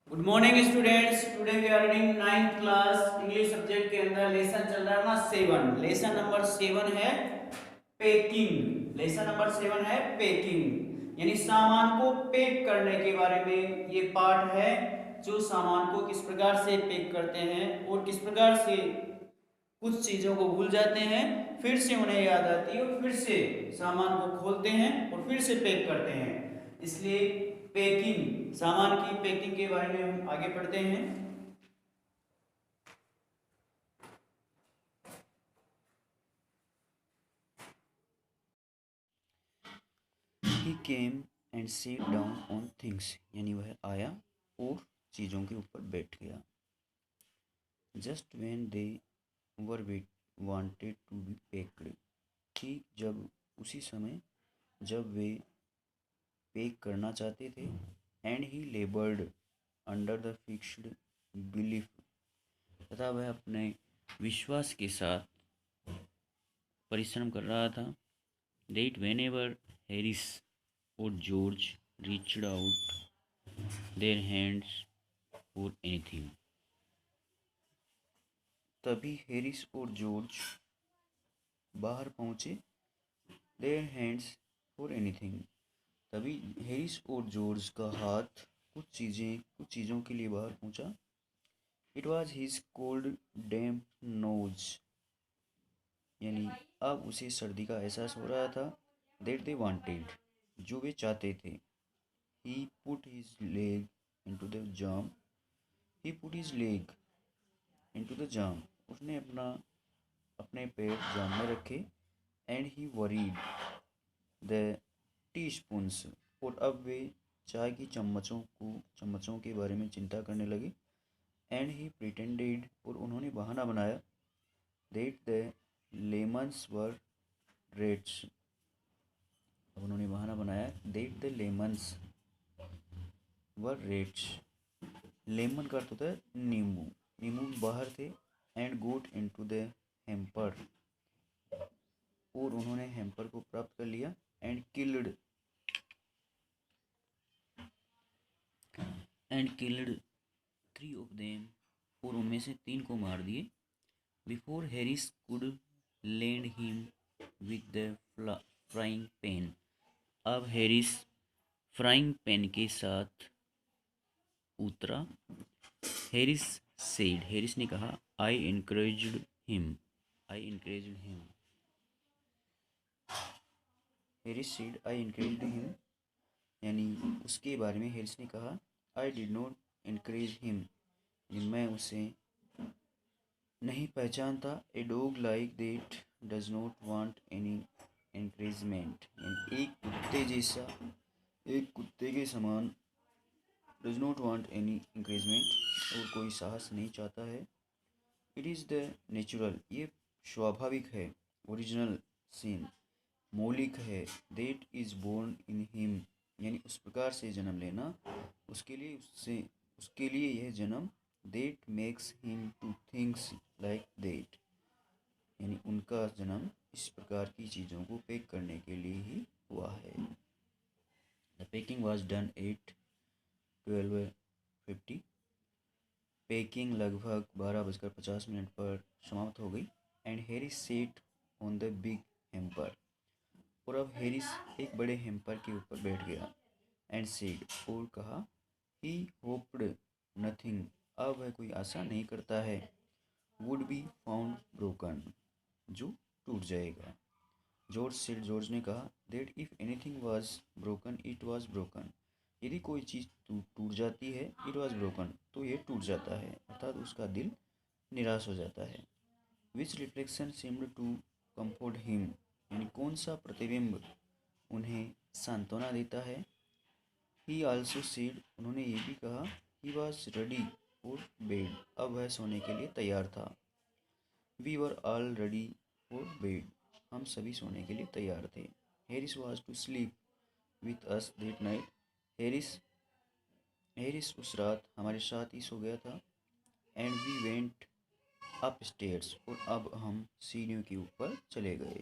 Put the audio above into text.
Good morning students. Today we are reading ninth class English subject के अंदर lesson चल रहा है अपना 7। लेसन नंबर 7 है पैकिंग। लेसन नंबर 7 है पैकिंग, यानी सामान को पैक करने के बारे में ये पार्ट है, जो सामान को किस प्रकार से पैक करते हैं और किस प्रकार से कुछ चीज़ों को भूल जाते हैं, फिर से उन्हें याद आती है और फिर से सामान को खोलते हैं और फिर से पैक करते हैं। इसलिए पैकिंग, सामान की पैकिंग के बारे में हम आगे पढ़ते हैं। He came and sat down on things, यानी वह आया और चीज़ों के ऊपर बैठ गया। Just when they were wanted to be packed, ठीक जब उसी समय जब वे पैक करना चाहते थे। And he लेबर्ड under the fixed belief, तथा वह अपने विश्वास के साथ परिश्रम कर रहा था। डेट वेन एवर हैरिस और George reached out their hands for anything, तभी हैरिस और जॉर्ज बाहर पहुंचे। देयर हैंड्स फॉर एनीथिंग, तभी हैरिस और जॉर्ज का हाथ कुछ चीज़ों के लिए बाहर पहुंचा। It was his cold damp nose, यानी अब उसे सर्दी का एहसास हो रहा था। दैट दे वांटेड, जो वे चाहते थे। He put his leg into the jam, he put his leg into the jam, उसने अपने पैर जाम में रखे। And he worried the teaspoons, और अब वे चाय की चम्मचों के बारे में चिंता करने लगे। एंड ही प्रिटेंडेड, और उन्होंने बहाना बनाया। That the lemons were reds, अब उन्होंने बहाना बनाया। That the lemons were reds, lemon का अर्थ होता है नींबू, नींबू बाहर थे। And got into the hamper, और उन्होंने हेम्पर को प्राप्त कर लिया। एंड किल्ड 3 of them, और उनमें से 3 को मार दिए। Before Harris could land him with the frying pan, अब हैरिस फ्राइंग पैन के साथ उतरा। हैरिस ने कहा, आई इनकरेज्ड हिम, यानी उसके बारे में हैरिस ने कहा, I did not encourage him, मैं उसे नहीं पहचानता। A dog like that does not want any encouragement, एक कुत्ते के समान does not want any encouragement, और कोई साहस नहीं चाहता है। इट इज़ द नेचुरल, ये स्वाभाविक है। ओरिजिनल सीन, मौलिक है। That is born in him, यानी उस प्रकार से जन्म लेना उसके लिए यह जन्म। That makes him two things like that, यानी उनका जन्म इस प्रकार की चीज़ों को पैक करने के लिए ही हुआ है। The packing was done at 12:50, packing लगभग 12:50 पर समाप्त हो गई। And Harris set on the big hamper, और अब हैरिस एक बड़े हेम्पर के ऊपर बैठ गया। एंड सेड, और कहा, ही होप्ड नथिंग, अब वह कोई आशा नहीं करता है। वुड बी फाउंड ब्रोकन, जो टूट जाएगा। जॉर्ज ने कहा, that if anything was broken it was broken, यदि कोई चीज़ टूट जाती है, इट वाज ब्रोकन, तो ये टूट जाता है, अर्थात उसका दिल निराश हो जाता है। Which reflection seemed to comfort him, यानी कौन सा प्रतिबिंब उन्हें सांत्वना देता है। ही आल्सो सेड, उन्होंने ये भी कहा, he was ready for bed, अब वह सोने के लिए तैयार था। We were all ready for bed, हम सभी सोने के लिए तैयार थे। Harris was to sleep with us that night, Harris उस रात हमारे साथ ही सो गया था। And we went upstairs, और अब हम सीढ़ियों के ऊपर चले गए।